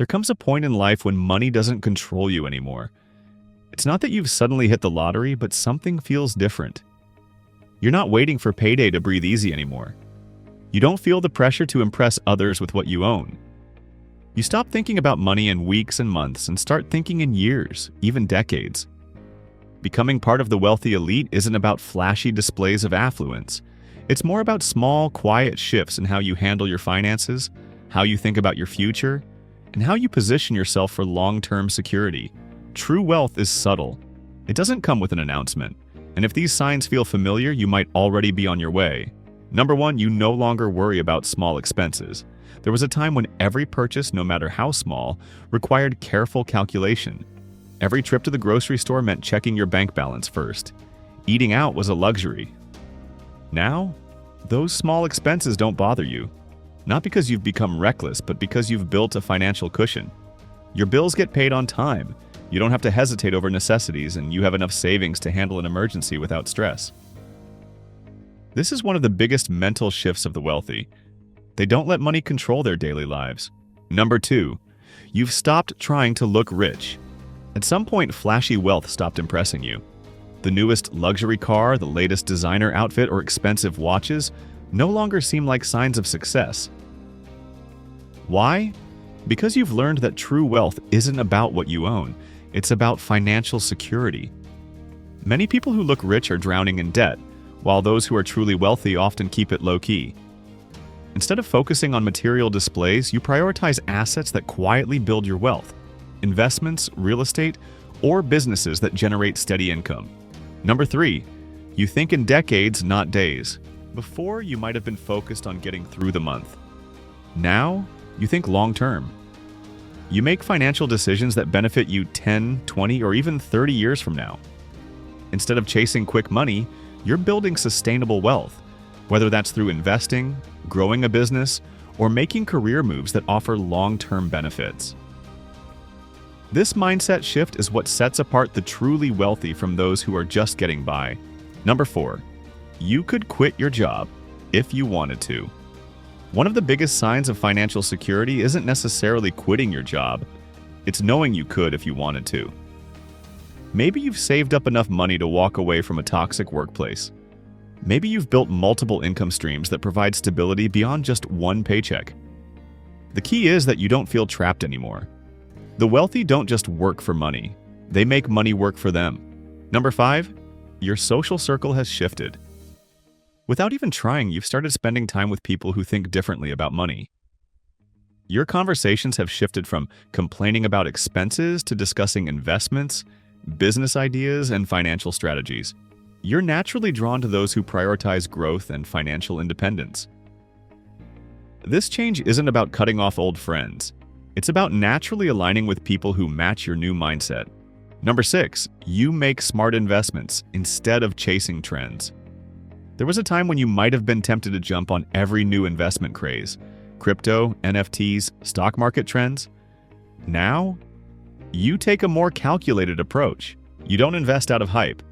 There comes a point in life when money doesn't control you anymore. It's not that you've suddenly hit the lottery, but something feels different. You're not waiting for payday to breathe easy anymore. You don't feel the pressure to impress others with what you own. You stop thinking about money in weeks and months and start thinking in years, even decades. Becoming part of the wealthy elite isn't about flashy displays of affluence. It's more about small, quiet shifts in how you handle your finances, how you think about your future, and how you position yourself for long-term security. True wealth is subtle. It doesn't come with an announcement. And if these signs feel familiar, you might already be on your way. Number 1, you no longer worry about small expenses. There was a time when every purchase, no matter how small, required careful calculation. Every trip to the grocery store meant checking your bank balance first. Eating out was a luxury. Now, those small expenses don't bother you. Not because you've become reckless, but because you've built a financial cushion. Your bills get paid on time. You don't have to hesitate over necessities, and you have enough savings to handle an emergency without stress. This is one of the biggest mental shifts of the wealthy. They don't let money control their daily lives. Number 2, you've stopped trying to look rich. At some point, flashy wealth stopped impressing you. The newest luxury car, the latest designer outfit, or expensive watches no longer seem like signs of success. Why? Because you've learned that true wealth isn't about what you own. It's about financial security. Many people who look rich are drowning in debt, while those who are truly wealthy often keep it low-key. Instead of focusing on material displays, you prioritize assets that quietly build your wealth: investments, real estate, or businesses that generate steady income. Number 3, you think in decades, not days. Before, you might have been focused on getting through the month. Now, you think long-term. You make financial decisions that benefit you 10, 20, or even 30 years from now. Instead of chasing quick money, you're building sustainable wealth, whether that's through investing, growing a business, or making career moves that offer long-term benefits. This mindset shift is what sets apart the truly wealthy from those who are just getting by. Number 4, you could quit your job if you wanted to. One of the biggest signs of financial security isn't necessarily quitting your job. It's knowing you could if you wanted to. Maybe you've saved up enough money to walk away from a toxic workplace. Maybe you've built multiple income streams that provide stability beyond just one paycheck. The key is that you don't feel trapped anymore. The wealthy don't just work for money. They make money work for them. Number 5, your social circle has shifted. Without even trying, you've started spending time with people who think differently about money. Your conversations have shifted from complaining about expenses to discussing investments, business ideas, and financial strategies. You're naturally drawn to those who prioritize growth and financial independence. This change isn't about cutting off old friends. It's about naturally aligning with people who match your new mindset. Number 6, you make smart investments instead of chasing trends. There was a time when you might have been tempted to jump on every new investment craze: crypto, NFTs, stock market trends. Now, you take a more calculated approach. You don't invest out of hype.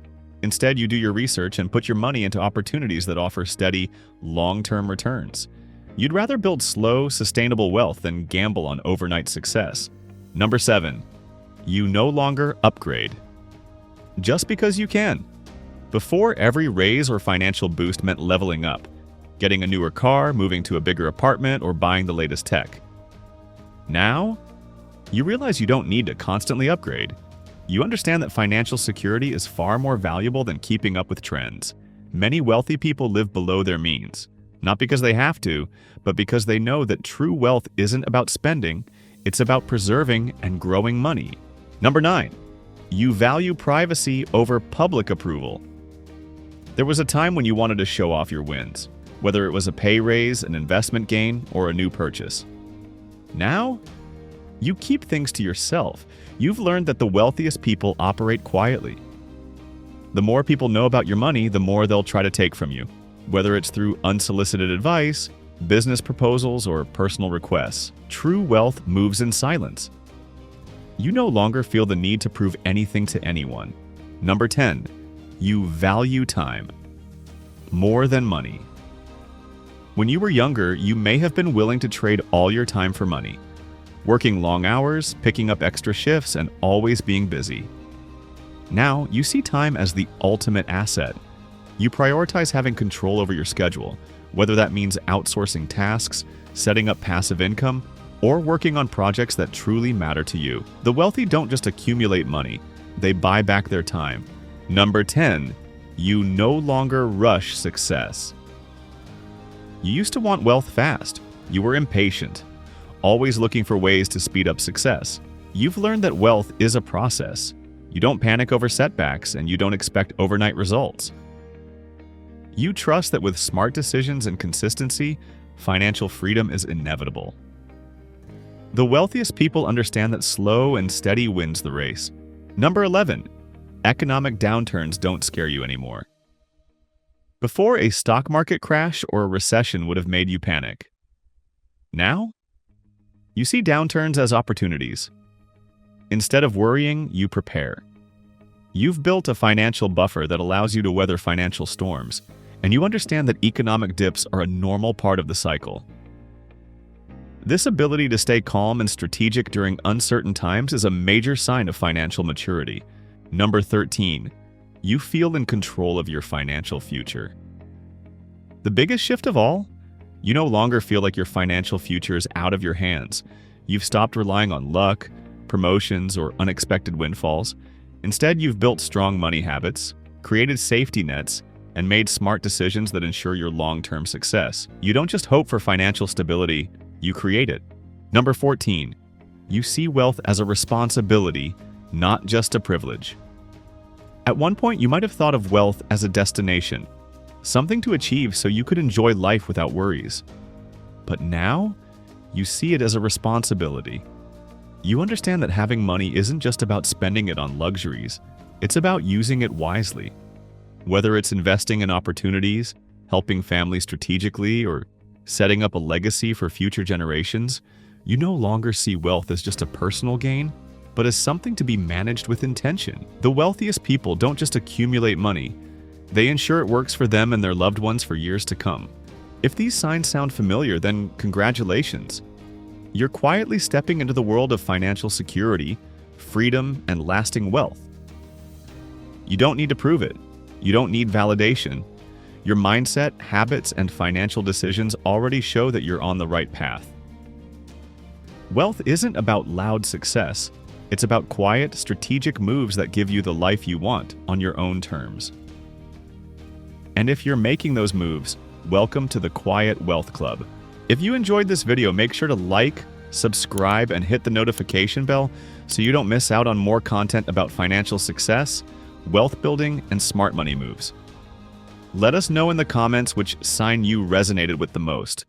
Instead, you do your research and put your money into opportunities that offer steady, long-term returns. You'd rather build slow, sustainable wealth than gamble on overnight success. Number 7, you no longer upgrade just because you can. Before, every raise or financial boost meant leveling up, getting a newer car, moving to a bigger apartment, or buying the latest tech. Now, you realize you don't need to constantly upgrade. You understand that financial security is far more valuable than keeping up with trends. Many wealthy people live below their means, not because they have to, but because they know that true wealth isn't about spending, it's about preserving and growing money. Number 9, you value privacy over public approval. There was a time when you wanted to show off your wins, whether it was a pay raise, an investment gain, or a new purchase. Now, you keep things to yourself. You've learned that the wealthiest people operate quietly. The more people know about your money, the more they'll try to take from you, whether it's through unsolicited advice, business proposals, or personal requests. True wealth moves in silence. You no longer feel the need to prove anything to anyone. Number 10, you value time more than money. When you were younger, you may have been willing to trade all your time for money. working long hours, picking up extra shifts, and always being busy. Now, you see time as the ultimate asset. You prioritize having control over your schedule, whether that means outsourcing tasks, setting up passive income, or working on projects that truly matter to you. The wealthy don't just accumulate money, they buy back their time. Number 10, you no longer rush success. You used to want wealth fast. You were impatient, always looking for ways to speed up success. You've learned that wealth is a process. You don't panic over setbacks, and you don't expect overnight results. You trust that with smart decisions and consistency, financial freedom is inevitable. The wealthiest people understand that slow and steady wins the race. Number 11, economic downturns don't scare you anymore. Before, a stock market crash or a recession would have made you panic. Now, you see downturns as opportunities. Instead of worrying, you prepare. You've built a financial buffer that allows you to weather financial storms, and you understand that economic dips are a normal part of the cycle. This ability to stay calm and strategic during uncertain times is a major sign of financial maturity. Number 13, you feel in control of your financial future. The biggest shift of all? You no longer feel like your financial future is out of your hands. You've stopped relying on luck, promotions, or unexpected windfalls. Instead, you've built strong money habits, created safety nets, and made smart decisions that ensure your long-term success. You don't just hope for financial stability, you create it. Number 14, you see wealth as a responsibility, not just a privilege. At one point, you might have thought of wealth as a destination, something to achieve so you could enjoy life without worries. But now, you see it as a responsibility. You understand that having money isn't just about spending it on luxuries, it's about using it wisely. Whether it's investing in opportunities, helping families strategically, or setting up a legacy for future generations, you no longer see wealth as just a personal gain, but as something to be managed with intention. The wealthiest people don't just accumulate money, they ensure it works for them and their loved ones for years to come. If these signs sound familiar, then congratulations. You're quietly stepping into the world of financial security, freedom, and lasting wealth. You don't need to prove it. You don't need validation. Your mindset, habits, and financial decisions already show that you're on the right path. Wealth isn't about loud success. It's about quiet, strategic moves that give you the life you want on your own terms. And if you're making those moves, welcome to the Quiet Wealth Club. If you enjoyed this video, make sure to like, subscribe, and hit the notification bell so you don't miss out on more content about financial success, wealth building, and smart money moves. Let us know in the comments which sign you resonated with the most.